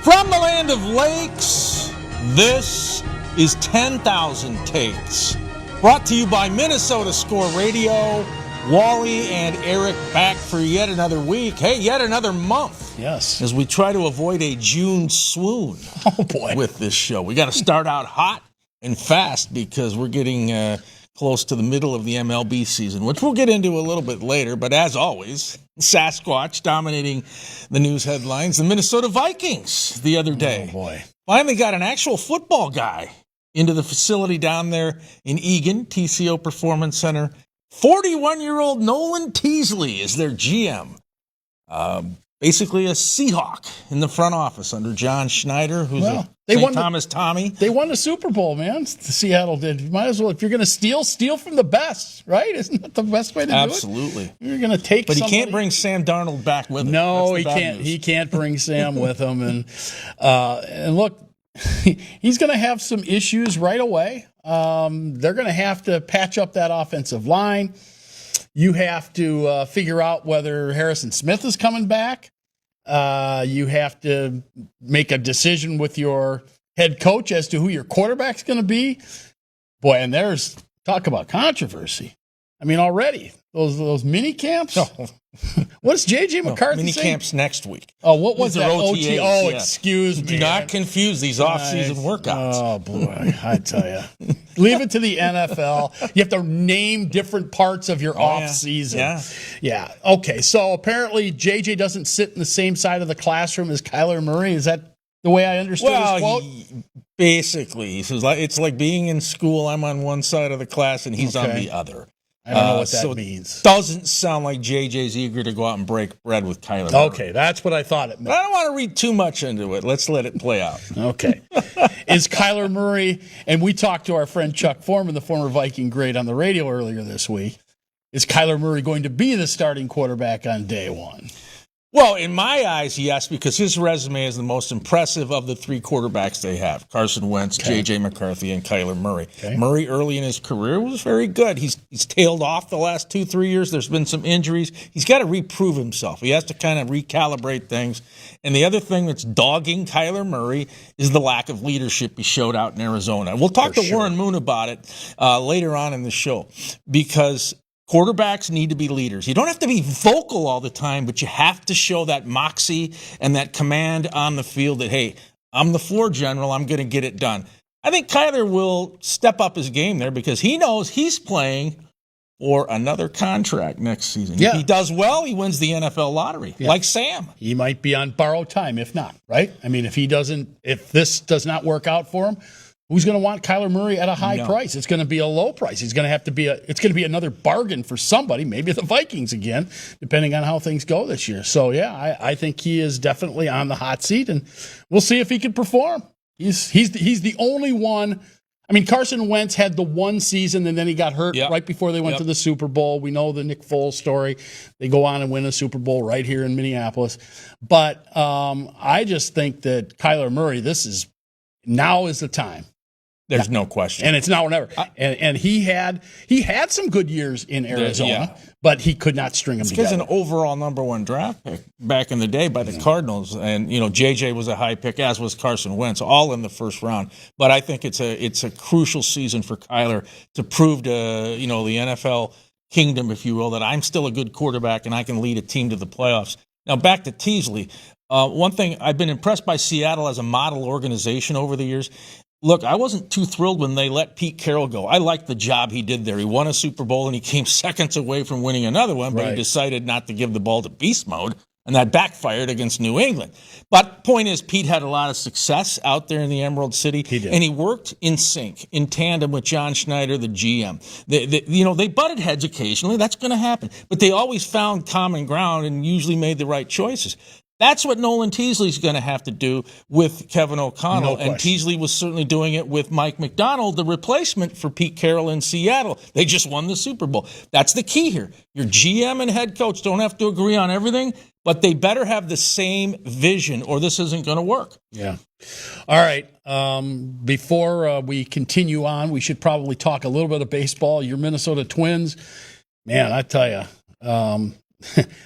From the land of lakes, this is 10,000 Takes. Brought to you by Minnesota Score Radio. Wally and Eric back for yet another week. Hey, yet another month. Yes. As we try to avoid a June swoon. Oh, boy. With this show. We got to start out hot and fast because we're getting close to the middle of the MLB season, which we'll get into a little bit later. But as always, Sasquatch dominating the news headlines. The Minnesota Vikings the other day. Oh, boy. Finally got an actual football guy into the facility down there in Eagan, TCO Performance Center. 41-year-old Nolan Teasley is their GM. Basically a Seahawk in the front office under John Schneider, who's a St. Thomas Tommy. They won the Super Bowl, man. Seattle did. You might as well, if you're going to steal from the best, right? Isn't that the best way to do it? Absolutely. You're going to take But somebody. He can't bring Sam Darnold back with him. No, he can't. News. He can't bring Sam with him. And look, he's going to have some issues right away. They're going to have to patch up that offensive line. You have to figure out whether Harrison Smith is coming back. You have to make a decision with your head coach as to who your quarterback's going to be. Boy, and there's talk about controversy. I mean, already those mini camps. Oh. What's J.J. McCarthy mini saying? camps next week. Oh, what was that? OTAs, Oh, yeah. Excuse me. Do not confuse these off-season workouts. Oh, boy, I tell you. Leave it to the NFL. You have to name different parts of your off-season. Yeah. Okay, so apparently J.J. doesn't sit in the same side of the classroom as Kyler Murray. Is that the way I understood his quote? Basically, he says it's like being in school. I'm on one side of the class, and he's on the other. I don't know what that means. It doesn't sound like JJ's eager to go out and break bread with Kyler Murray. Okay, that's what I thought it meant. I don't want to read too much into it. Let's let it play out. Okay. Is Kyler Murray, and we talked to our friend Chuck Foreman, the former Viking great, on the radio earlier this week, is Kyler Murray going to be the starting quarterback on day one? Well, in my eyes, yes, because his resume is the most impressive of the three quarterbacks they have. Carson Wentz, J.J. McCarthy, and Kyler Murray. Okay. Murray, early in his career, was very good. He's tailed off the last 2-3 years. There's been some injuries. He's got to reprove himself. He has to kind of recalibrate things. And the other thing that's dogging Kyler Murray is the lack of leadership he showed out in Arizona. We'll talk to Warren Moon about it later on in the show because quarterbacks need to be leaders. You don't have to be vocal all the time, but you have to show that moxie and that command on the field that, hey, I'm the floor general. I'm going to get it done. I think Kyler will step up his game there because he knows he's playing for another contract next season. Yeah. If he does well, he wins the NFL lottery, like Sam. He might be on borrowed time, if not, right? I mean, if this does not work out for him, who's going to want Kyler Murray at a high price? It's going to be a low price. It's going to be another bargain for somebody, maybe the Vikings again, depending on how things go this year. So, yeah, I think he is definitely on the hot seat, and we'll see if he can perform. He's the only one. I mean, Carson Wentz had the one season, and then he got hurt right before they went to the Super Bowl. We know the Nick Foles story. They go on and win a Super Bowl right here in Minneapolis. But I just think that Kyler Murray, now is the time. There's no question. And it's now or never. And he had some good years in Arizona, but he could not string them together. Because an overall number one draft pick back in the day by the Cardinals. And, JJ was a high pick, as was Carson Wentz, all in the first round. But I think it's a crucial season for Kyler to prove to, the NFL kingdom, if you will, that I'm still a good quarterback and I can lead a team to the playoffs. Now, back to Teasley. One thing, I've been impressed by Seattle as a model organization over the years. Look, I wasn't too thrilled when they let Pete Carroll go. I liked the job he did there. He won a Super Bowl, and he came seconds away from winning another one, but he decided not to give the ball to beast mode, and that backfired against New England. But point is, Pete had a lot of success out there in the Emerald City, and he worked in sync, in tandem with John Schneider, the GM. They butted heads occasionally. That's going to happen. But they always found common ground and usually made the right choices. That's what Nolan Teasley's going to have to do with Kevin O'Connell. And Teasley was certainly doing it with Mike McDonald, the replacement for Pete Carroll in Seattle. They just won the Super Bowl. That's the key here. Your GM and head coach don't have to agree on everything, but they better have the same vision or this isn't going to work. Yeah. All right. Before we continue on, we should probably talk a little bit of baseball. Your Minnesota Twins, man, I tell you,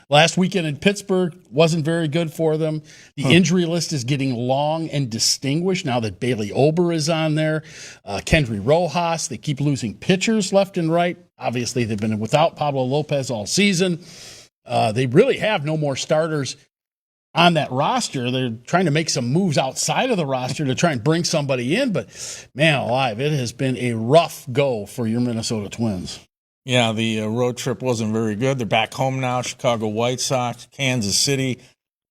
last weekend in Pittsburgh wasn't very good for them. The injury list is getting long and distinguished now that Bailey Ober is on there. Kendry Rojas, they keep losing pitchers left and right. Obviously, they've been without Pablo Lopez all season. They really have no more starters on that roster. They're trying to make some moves outside of the roster to try and bring somebody in, but man alive, it has been a rough go for your Minnesota Twins. Yeah, the road trip wasn't very good. They're back home now, Chicago White Sox, Kansas City.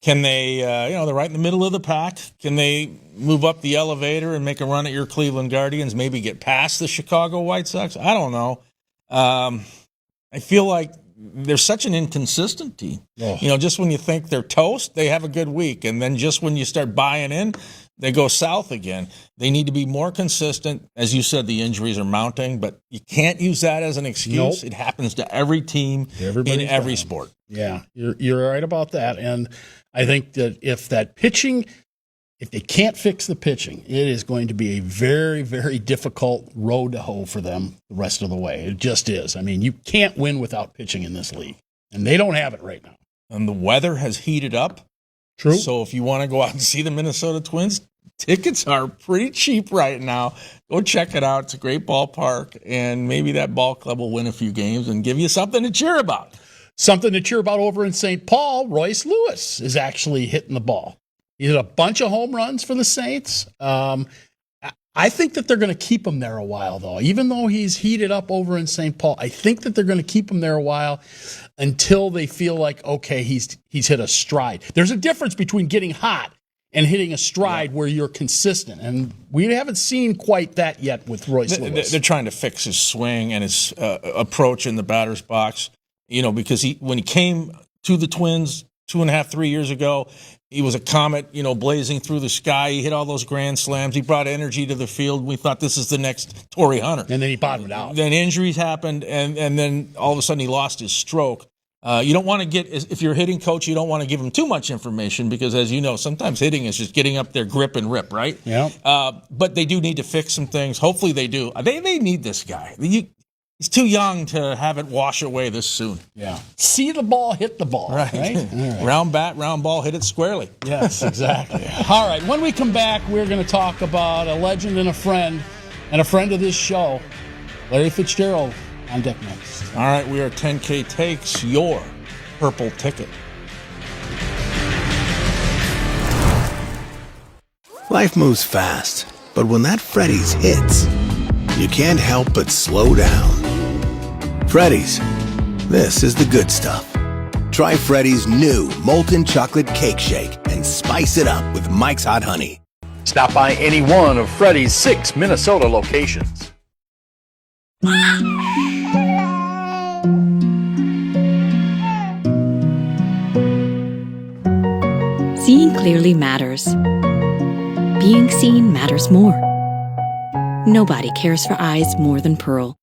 Can they, they're right in the middle of the pack. Can they move up the elevator and make a run at your Cleveland Guardians, maybe get past the Chicago White Sox? I don't know. I feel like they're such an inconsistent team. Oh. Just when you think they're toast, they have a good week. And then just when you start buying in, they go south again. They need to be more consistent. As you said, the injuries are mounting, but you can't use that as an excuse. Nope. It happens to every team in every sport. Yeah, you're right about that. And I think that if they can't fix the pitching, it is going to be a very, very difficult road to hoe for them the rest of the way. It just is. I mean, you can't win without pitching in this league, and they don't have it right now. And the weather has heated up. True. So if you want to go out and see the Minnesota Twins, tickets are pretty cheap right now. Go check it out. It's a great ballpark, and maybe that ball club will win a few games and give you something to cheer about. Something to cheer about over in St. Paul. Royce Lewis is actually hitting the ball. He hit a bunch of home runs for the Saints. I think that they're going to keep him there a while, though. Even though he's heated up over in St. Paul, I think that they're going to keep him there a while until they feel like, okay, he's hit a stride. There's a difference between getting hot and hitting a stride where you're consistent, and we haven't seen quite that yet with Royce Lewis. They're trying to fix his swing and his approach in the batter's box, because when he came to the Twins 2.5, 3 years ago, he was a comet, blazing through the sky. He hit all those grand slams. He brought energy to the field. We thought this is the next Torrey Hunter. And then he bottomed out. Then injuries happened, and then all of a sudden he lost his stroke. You don't want to if you're a hitting coach, you don't want to give him too much information because, as you know, sometimes hitting is just getting up there, grip and rip, right? Yeah. But they do need to fix some things. Hopefully they do. They need this guy. He's too young to have it wash away this soon. Yeah. See the ball, hit the ball. Right. Right? Round bat, round ball, hit it squarely. Yes, exactly. All right. When we come back, we're going to talk about a legend and a friend of this show, Larry Fitzgerald, on deck next. All right. We are 10K Takes, your purple ticket. Life moves fast, but when that Freddy's hits, you can't help but slow down. Freddy's, this is the good stuff. Try Freddy's new Molten Chocolate Cake Shake and spice it up with Mike's Hot Honey. Stop by any one of Freddy's 6 Minnesota locations. Seeing clearly matters. Being seen matters more. Nobody cares for eyes more than Pearl.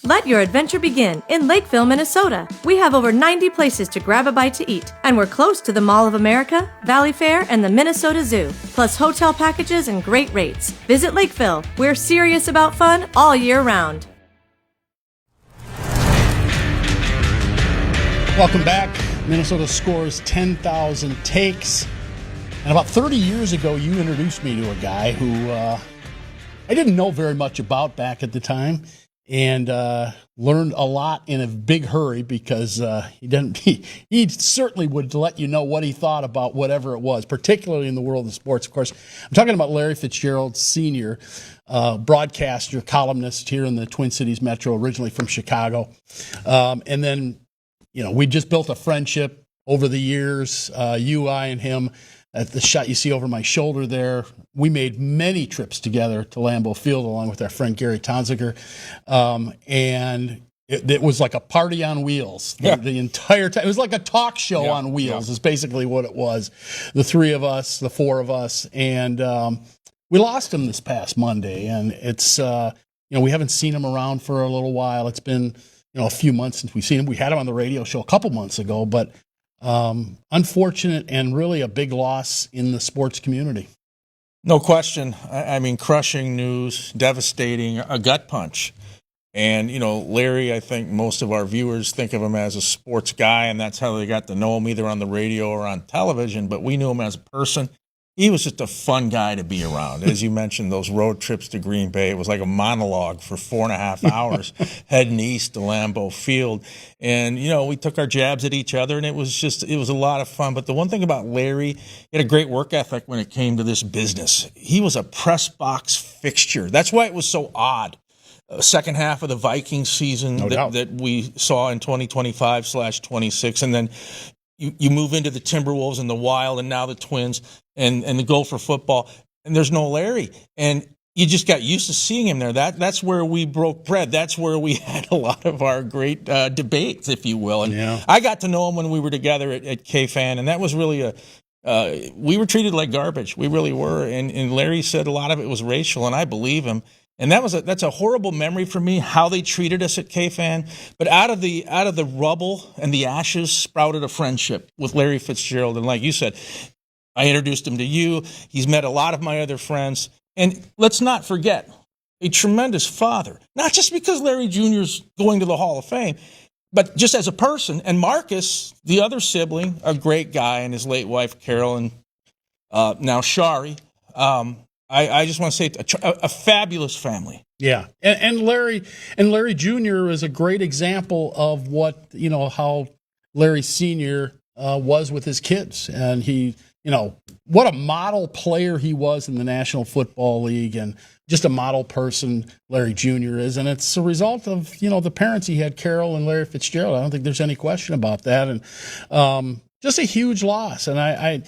Let your adventure begin in Lakeville, Minnesota. We have over 90 places to grab a bite to eat, and we're close to the Mall of America, Valley Fair, and the Minnesota Zoo, plus hotel packages and great rates. Visit Lakeville. We're serious about fun all year round. Welcome back. Minnesota scores 10,000 takes. And about 30 years ago, you introduced me to a guy who I didn't know very much about back at the time, and learned a lot in a big hurry because he certainly would let you know what he thought about whatever it was, particularly in the world of sports. Of course, I'm talking about Larry Fitzgerald Sr., broadcaster, columnist here in the Twin Cities Metro, originally from Chicago. And then, we just built a friendship over the years, I, and him. At the shot you see over my shoulder there, we made many trips together to Lambeau Field along with our friend Gary Tonziger. And it was like a party on wheels the entire time. It was like a talk show on wheels is basically what it was. The three of us, the four of us. And we lost him this past Monday. And it's, we haven't seen him around for a little while. It's been, a few months since we've seen him. We had him on the radio show a couple months ago, but unfortunate and really a big loss in the sports community. No question. I mean, crushing news, devastating, a gut punch. And, Larry, I think most of our viewers think of him as a sports guy, and that's how they got to know him, either on the radio or on television. But we knew him as a person. He was just a fun guy to be around. As you mentioned, those road trips to Green Bay, it was like a monologue for 4.5 hours heading east to Lambeau Field. And, we took our jabs at each other, and it was a lot of fun. But the one thing about Larry, he had a great work ethic when it came to this business. He was a press box fixture. That's why it was so odd. Second half of the Viking season that we saw in 2025/26, and then you move into the Timberwolves and the Wild, and now the Twins and the Gopher football, and there's no Larry, and you just got used to seeing him there. That's where we broke bread. That's where we had a lot of our great debates, if you will. And I got to know him when we were together at KFAN, and that was really we were treated like garbage. We really were, and Larry said a lot of it was racial, and I believe him. And that's a horrible memory for me, how they treated us at KFAN. But out of the rubble and the ashes sprouted a friendship with Larry Fitzgerald. And like you said, I introduced him to you. He's met a lot of my other friends. And let's not forget, a tremendous father. Not just because Larry Jr.'s going to the Hall of Fame, but just as a person. And Marcus, the other sibling, a great guy, and his late wife, Carol, and now Shari. I just want to say a fabulous family. Yeah, and Larry Jr. is a great example of what how Larry Sr. Was with his kids, and he what a model player he was in the National Football League, and just a model person Larry Jr. is, and it's a result of the parents he had, Carol and Larry Fitzgerald. I don't think there's any question about that, and just a huge loss, and I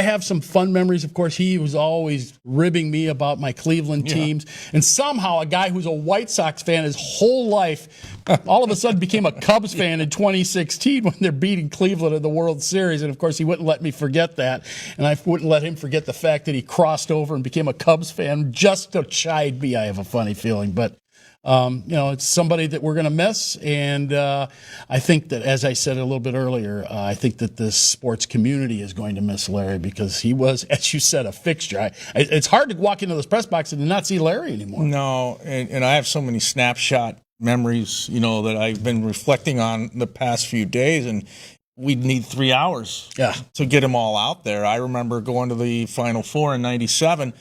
have some fun memories. Of course, he was always ribbing me about my Cleveland teams. And somehow a guy who's a White Sox fan his whole life all of a sudden became a Cubs fan in 2016 when they're beating Cleveland in the World Series. And, of course, he wouldn't let me forget that. And I wouldn't let him forget the fact that he crossed over and became a Cubs fan just to chide me. I have a funny feeling. But it's somebody that we're going to miss. And I think that, as I said a little bit earlier, I think that the sports community is going to miss Larry because he was, as you said, a fixture. It's hard to walk into this press box and not see Larry anymore. No, and I have so many snapshot memories, that I've been reflecting on the past few days, and we'd need 3 hours to get them all out there. I remember going to the Final Four in '97.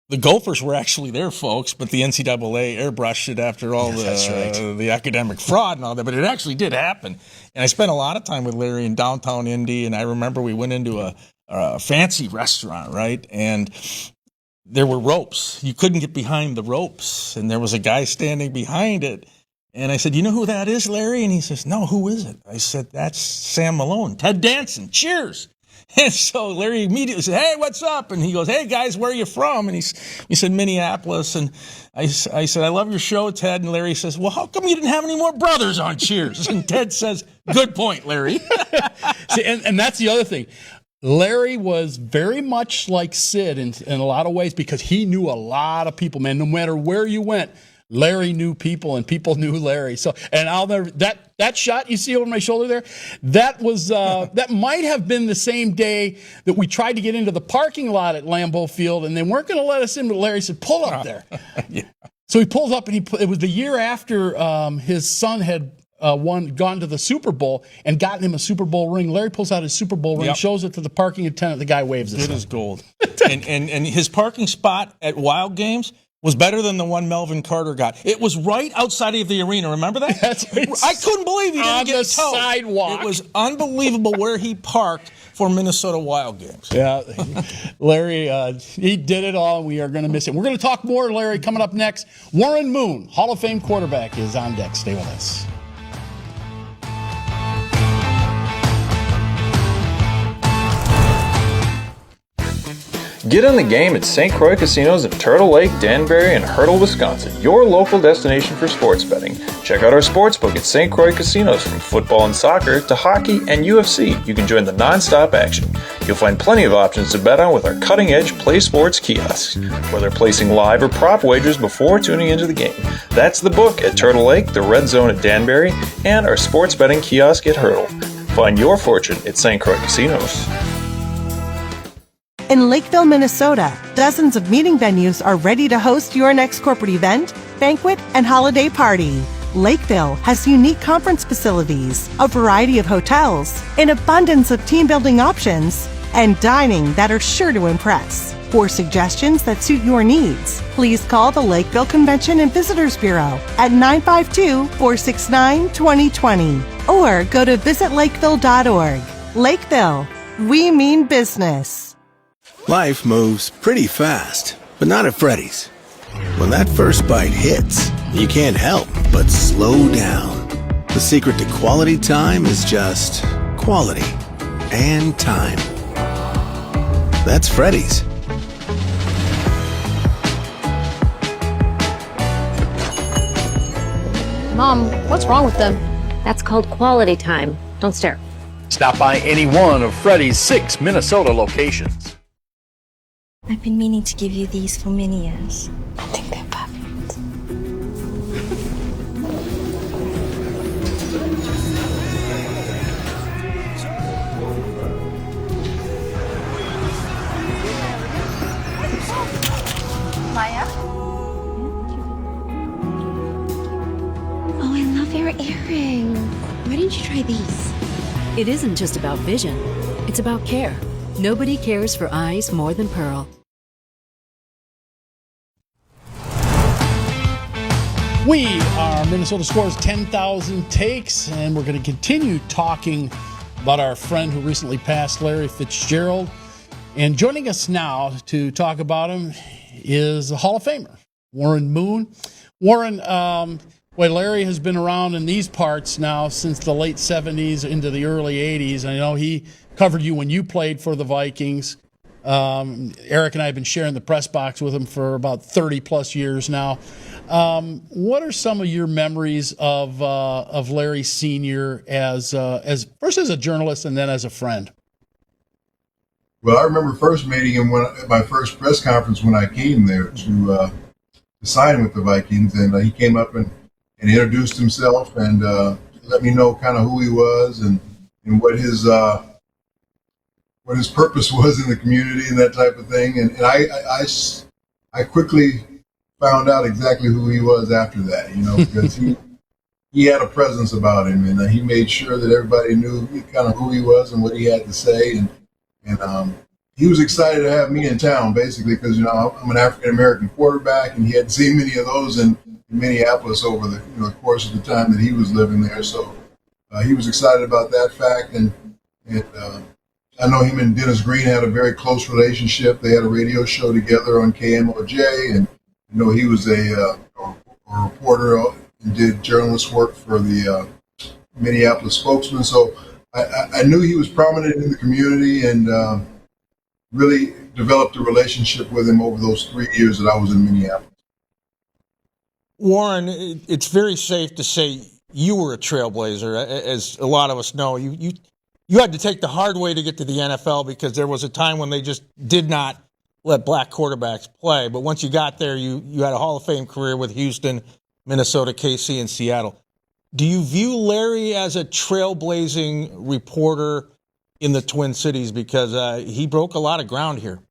The Gophers were actually there, folks, but the NCAA airbrushed it after all the academic fraud and all that. But it actually did happen. And I spent a lot of time with Larry in downtown Indy, and I remember we went into a fancy restaurant, right? And there were ropes. You couldn't get behind the ropes, and there was a guy standing behind it. And I said, "You know who that is, Larry?" And he says, "No, who is it?" I said, "That's Sam Malone, Ted Danson. Cheers." And so Larry immediately said, "Hey, what's up?" And he goes, "Hey, guys, where are you from?" And he said, "Minneapolis." And I said, "I love your show, Ted." And Larry says, "Well, how come you didn't have any more brothers on Cheers?" And Ted says, "Good point, Larry." See, and that's the other thing. Larry was very much like Sid in a lot of ways because he knew a lot of people, man. No matter where you went, Larry knew people, and people knew Larry. So, and I'll never that shot you see over my shoulder there. That was that might have been the same day that we tried to get into the parking lot at Lambeau Field, and they weren't going to let us in. But Larry said, "Pull up there." So he pulls up, and it was the year after his son had gone to the Super Bowl and gotten him a Super Bowl ring. Larry pulls out his Super Bowl ring, shows it to the parking attendant. The guy waves it. Good as gold. and his parking spot at Wild Games was better than the one Melvin Carter got. It was right outside of the arena. Remember that? I couldn't believe he didn't get towed. On the sidewalk. It was unbelievable where he parked for Minnesota Wild Games. Yeah, Larry, he did it all. We are going to miss him. We're going to talk more, Larry, coming up next. Warren Moon, Hall of Fame quarterback, is on deck. Stay with us. Get in the game at St. Croix Casinos in Turtle Lake, Danbury, and Hertel, Wisconsin, your local destination for sports betting. Check out our sportsbook at St. Croix Casinos. From football and soccer to hockey and UFC, you can join the non-stop action. You'll find plenty of options to bet on with our cutting-edge Play Sports kiosks, whether placing live or prop wagers before tuning into the game. That's the book at Turtle Lake, the Red Zone at Danbury, and our sports betting kiosk at Hertel. Find your fortune at St. Croix Casinos. In Lakeville, Minnesota, dozens of meeting venues are ready to host your next corporate event, banquet, and holiday party. Lakeville has unique conference facilities, a variety of hotels, an abundance of team-building options, and dining that are sure to impress. For suggestions that suit your needs, please call the Lakeville Convention and Visitors Bureau at 952-469-2020 or go to visitlakeville.org. Lakeville, we mean business. Life moves pretty fast, but not at Freddy's. When that first bite hits, you can't help but slow down. The secret to quality time is just quality and time. That's Freddy's. Mom, what's wrong with them? That's called quality time. Don't stare. Stop by any one of Freddy's 6 Minnesota locations. I've been meaning to give you these for many years. I think they're perfect. Maya? Oh, I love your earring. Why didn't you try these? It isn't just about vision. It's about care. Nobody cares for eyes more than Pearl. We are Minnesota Scores 10,000 Takes, and we're going to continue talking about our friend who recently passed, Larry Fitzgerald. And joining us now to talk about him is a Hall of Famer, Warren Moon. Warren, Larry has been around in these parts now since the late 70s into the early 80s. I know he covered you when you played for the Vikings. Eric and I have been sharing the press box with him for about 30-plus years now. What are some of your memories of Larry Sr. as first as a journalist and then as a friend? Well, I remember first meeting him at my first press conference when I came there to sign with the Vikings, and he came up and introduced himself and let me know kind of who he was and what his purpose was in the community and that type of thing. And I quickly found out exactly who he was after that, because he had a presence about him, and he made sure that everybody knew kind of who he was and what he had to say. And he was excited to have me in town, basically, because I'm an African American quarterback, and he hadn't seen many of those in Minneapolis over the course of the time that he was living there. So he was excited about that fact, and I know him and Dennis Green had a very close relationship. They had a radio show together on KMOJ, and he was a reporter and did journalist work for the Minneapolis Spokesman. So I knew he was prominent in the community, and really developed a relationship with him over those 3 years that I was in Minneapolis. Warren, it's very safe to say you were a trailblazer. As a lot of us know, you had to take the hard way to get to the NFL because there was a time when they just did not let black quarterbacks play. But once you got there, you had a Hall of Fame career with Houston, Minnesota, KC, and Seattle. Do you view Larry as a trailblazing reporter in the Twin Cities? Because he broke a lot of ground here.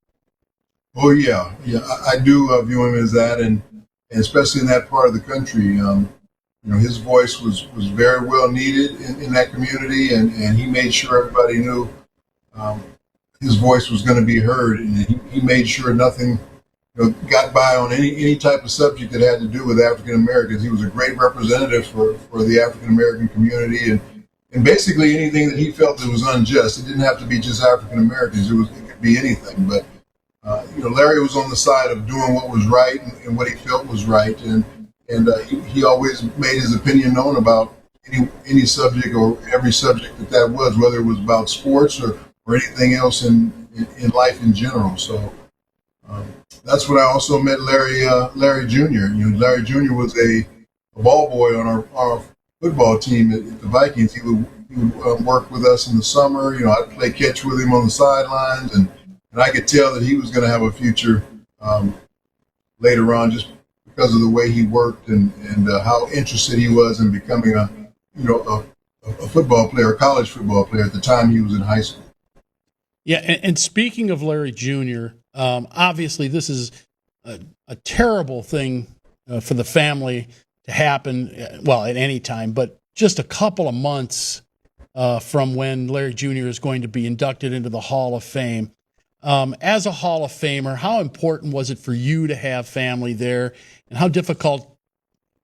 Oh, yeah. I do view him as that, and especially in that part of the country. His voice was very well needed in that community, and he made sure everybody knew his voice was going to be heard, and he made sure nothing got by on any type of subject that had to do with African Americans. He was a great representative for the African American community, and basically anything that he felt that was unjust. It didn't have to be just African Americans. It could be anything. But Larry was on the side of doing what was right and what he felt was right, and he always made his opinion known about any subject or every subject that was, whether it was about sports or anything else in life in general. So that's when I also met Larry Jr. Larry Jr. was a ball boy on our football team at the Vikings. He would work with us in the summer. I'd play catch with him on the sidelines, and I could tell that he was going to have a future later on, just because of the way he worked and how interested he was in becoming a football player, a college football player at the time he was in high school. Yeah, and speaking of Larry Jr., obviously this is a terrible thing for the family to happen, well, at any time, but just a couple of months from when Larry Jr. is going to be inducted into the Hall of Fame. As a Hall of Famer, how important was it for you to have family there, and how difficult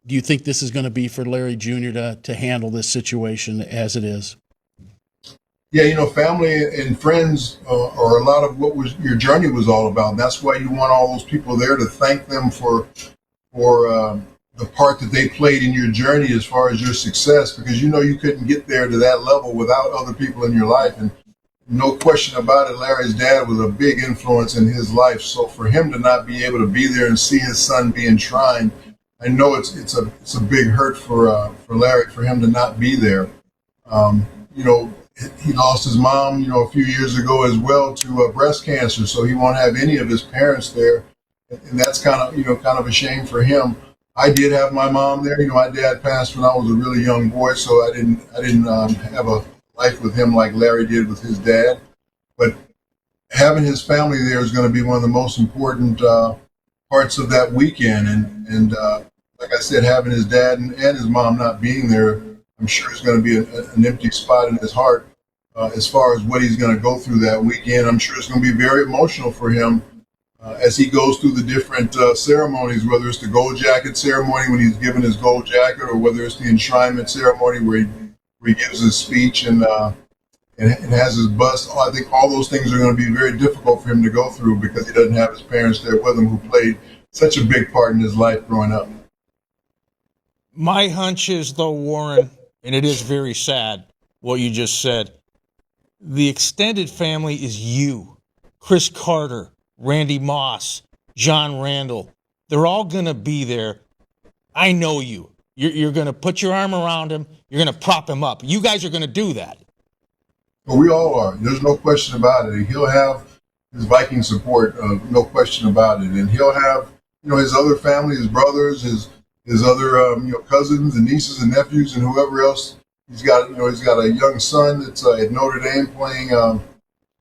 do you think this is going to be for Larry Jr. to handle this situation as it is? Yeah, family and friends are a lot of what your journey was all about. That's why you want all those people there to thank them for the part that they played in your journey as far as your success, because you couldn't get there to that level without other people in your life. And no question about it, Larry's dad was a big influence in his life. So for him to not be able to be there and see his son be enshrined, I know it's a big hurt for Larry, for him to not be there. He lost his mom, a few years ago as well to breast cancer, so he won't have any of his parents there, and that's kind of a shame for him. I did have my mom there. My dad passed when I was a really young boy, so I didn't have a life with him like Larry did with his dad. But having his family there is going to be one of the most important parts of that weekend, and like I said, having his dad and his mom not being there, I'm sure it's going to be an empty spot in his heart as far as what he's going to go through that weekend. I'm sure it's going to be very emotional for him as he goes through the different ceremonies, whether it's the gold jacket ceremony when he's given his gold jacket, or whether it's the enshrinement ceremony where he gives his speech and has his bust. I think all those things are going to be very difficult for him to go through because he doesn't have his parents there with him who played such a big part in his life growing up. My hunch is, though, Warren, and it is very sad what you just said, the extended family is you, Chris Carter, Randy Moss, John Randall. They're all going to be there. I know you. You're going to put your arm around him. You're going to prop him up. You guys are going to do that. Well, we all are. There's no question about it. He'll have his Viking support, no question about it. And he'll have, his other family, his brothers, his other cousins and nieces and nephews and whoever else. He's got a young son that's at Notre Dame playing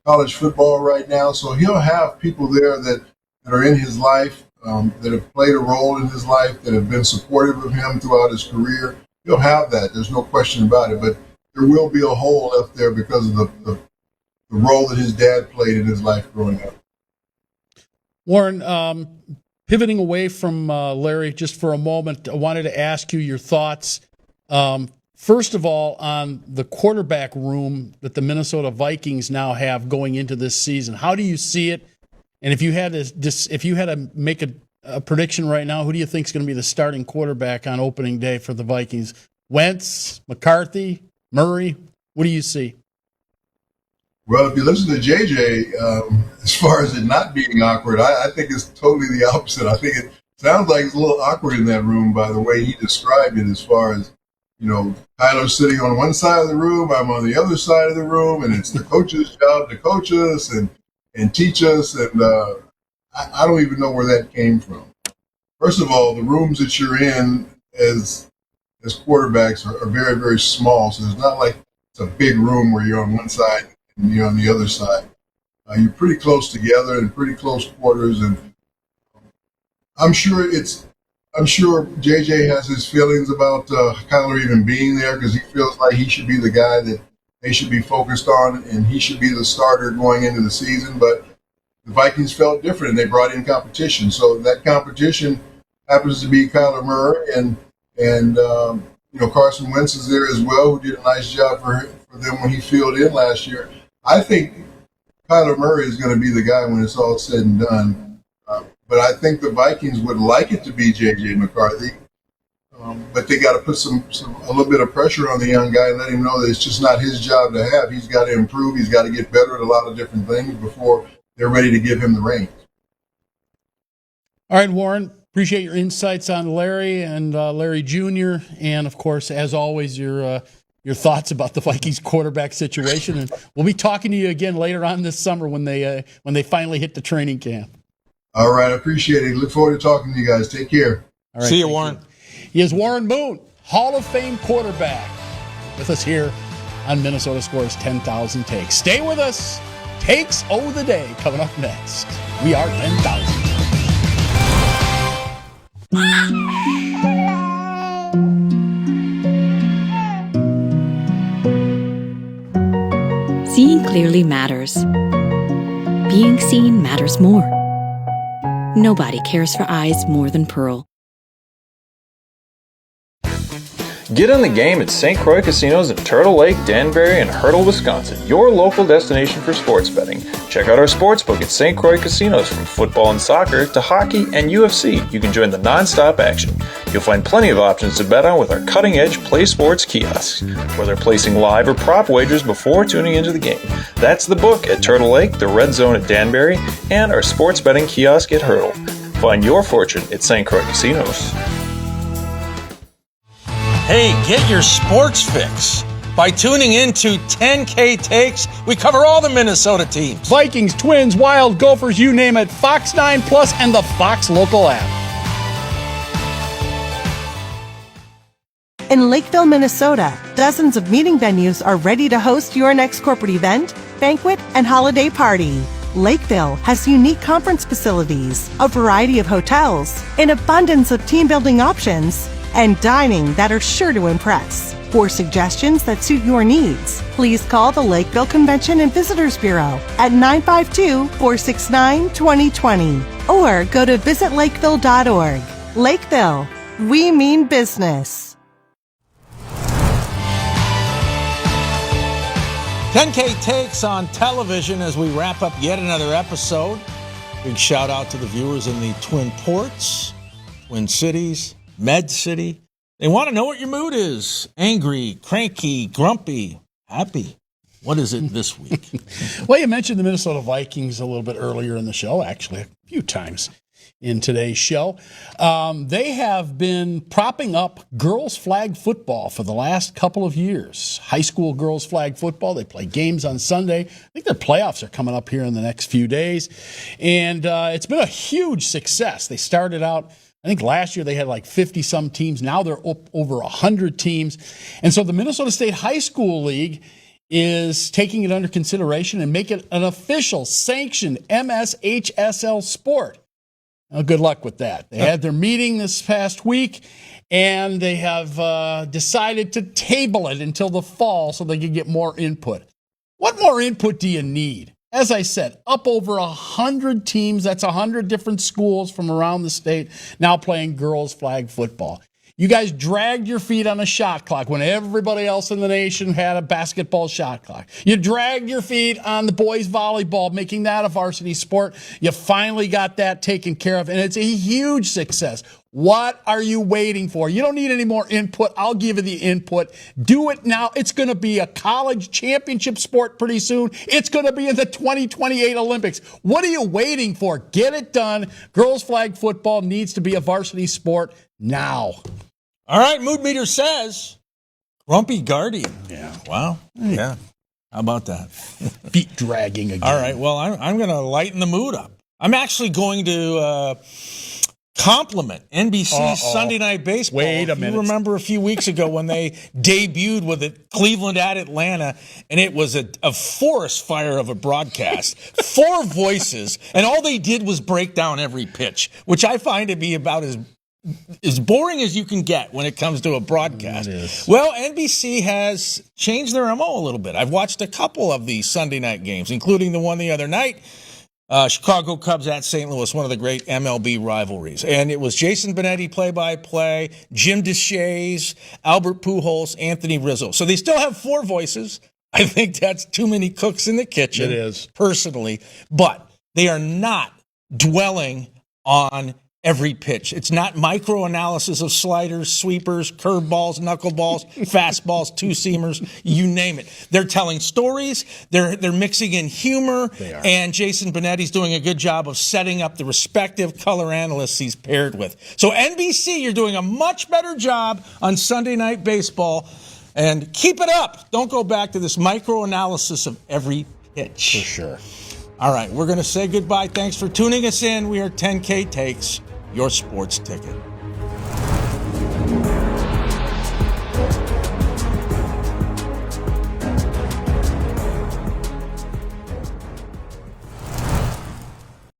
college football right now. So he'll have people there that are in his life, that have played a role in his life, that have been supportive of him throughout his career. He'll have that. There's no question about it. But there will be a hole left there because of the role that his dad played in his life growing up. Warren, pivoting away from Larry just for a moment, I wanted to ask you your thoughts. First of all, on the quarterback room that the Minnesota Vikings now have going into this season, how do you see it? And if you had to make a prediction right now, who do you think is going to be the starting quarterback on opening day for the Vikings? Wentz, McCarthy, Murray? What do you see? Well, if you listen to JJ, as far as it not being awkward, I think it's totally the opposite. I think it sounds like it's a little awkward in that room by the way he described it, as far as, Tyler's sitting on one side of the room, I'm on the other side of the room, and it's the coach's job to coach us and teach us. And I don't even know where that came from. First of all, the rooms that you're in as quarterbacks are very, very small. So it's not like it's a big room where you're on one side and you're on the other side. You're pretty close together in pretty close quarters. And I'm sure JJ has his feelings about Kyler even being there, because he feels like he should be the guy that they should be focused on, and he should be the starter going into the season. But the Vikings felt different, and they brought in competition. So that competition happens to be Kyler Murray, and Carson Wentz is there as well, who did a nice job for them when he filled in last year. I think Kyler Murray is going to be the guy when it's all said and done. But I think the Vikings would like it to be J.J. McCarthy. But they got to put a little bit of pressure on the young guy and let him know that it's just not his job to have. He's got to improve. He's got to get better at a lot of different things before they're ready to give him the reins. All right, Warren, appreciate your insights on Larry and Larry Jr. And, of course, as always, your thoughts about the Vikings quarterback situation. And we'll be talking to you again later on this summer when they finally hit the training camp. All right, I appreciate it. Look forward to talking to you guys. Take care. All right, see you, Warren. He is Warren Moon, Hall of Fame quarterback, with us here on Minnesota Scores 10,000 Takes. Stay with us. Takes of the Day coming up next. We are 10,000. Seeing clearly matters. Being seen matters more. Nobody cares for eyes more than Pearl. Get in the game at St. Croix Casinos in Turtle Lake, Danbury, and Hertel, Wisconsin, your local destination for sports betting. Check out our sportsbook at St. Croix Casinos. From football and soccer to hockey and UFC, you can join the non-stop action. You'll find plenty of options to bet on with our cutting-edge Play Sports kiosks, whether placing live or prop wagers before tuning into the game. That's the book at Turtle Lake, the Red Zone at Danbury, and our sports betting kiosk at Hertel. Find your fortune at St. Croix Casinos. Hey, get your sports fix. By tuning in to 10K Takes, we cover all the Minnesota teams. Vikings, Twins, Wild, Gophers, you name it. Fox 9 Plus and the Fox Local app. In Lakeville, Minnesota, dozens of meeting venues are ready to host your next corporate event, banquet, and holiday party. Lakeville has unique conference facilities, a variety of hotels, an abundance of team-building options, and dining that are sure to impress. For suggestions that suit your needs, please call the Lakeville Convention and Visitors Bureau at 952-469-2020 or go to visitlakeville.org. Lakeville, we mean business. 10K Takes on television as we wrap up yet another episode. Big shout out to the viewers in the Twin Ports, Twin Cities, Med City. They want to know what your mood is. Angry, cranky, grumpy, happy. What is it this week? Well, you mentioned the Minnesota Vikings a little bit earlier in the show, actually a few times in today's show. They have been propping up girls flag football for the last couple of years. High school girls flag football. They play games on Sunday. I think their playoffs are coming up here in the next few days. And it's been a huge success. They started out, I think last year they had like 50-some teams. Now they're up over 100 teams. And so the Minnesota State High School League is taking it under consideration and make it an official sanctioned MSHSL sport. Well, good luck with that. They had their meeting this past week, and they have decided to table it until the fall so they can get more input. What more input do you need? As I said, up over 100 teams. That's 100 different schools from around the state now playing girls flag football. You guys dragged your feet on a shot clock when everybody else in the nation had a basketball shot clock. You dragged your feet on the boys volleyball, making that a varsity sport. You finally got that taken care of, and it's a huge success. What are you waiting for? You don't need any more input. I'll give you the input. Do it now. It's going to be a college championship sport pretty soon. It's going to be in the 2028 Olympics. What are you waiting for? Get it done. Girls flag football needs to be a varsity sport now. All right, Mood Meter says, Grumpy Guardian. Yeah. Wow. Yeah. How about that? Feet dragging again. All right, well, I'm going to lighten the mood up. I'm actually going to compliment NBC's Sunday Night Baseball. Wait a minute. You remember a few weeks ago when they debuted with it, Cleveland at Atlanta, and it was a forest fire of a broadcast. 4 voices, and all they did was break down every pitch, which I find to be about as boring as you can get when it comes to a broadcast. It is. Well, NBC has changed their MO a little bit. I've watched a couple of these Sunday night games, including the one the other night, Chicago Cubs at St. Louis, one of the great MLB rivalries. And it was Jason Benetti play-by-play, Jim Deshaies, Albert Pujols, Anthony Rizzo. So they still have 4 voices. I think that's too many cooks in the kitchen. It is. Personally. But they are not dwelling on every pitch. It's not micro-analysis of sliders, sweepers, curveballs, knuckleballs, fastballs, two-seamers, you name it. They're telling stories. They're mixing in humor. They are. And Jason Benetti's doing a good job of setting up the respective color analysts he's paired with. So NBC, you're doing a much better job on Sunday Night Baseball. And keep it up. Don't go back to this micro-analysis of every pitch. For sure. All right, we're going to say goodbye. Thanks for tuning us in. We are 10K Takes, your sports ticket.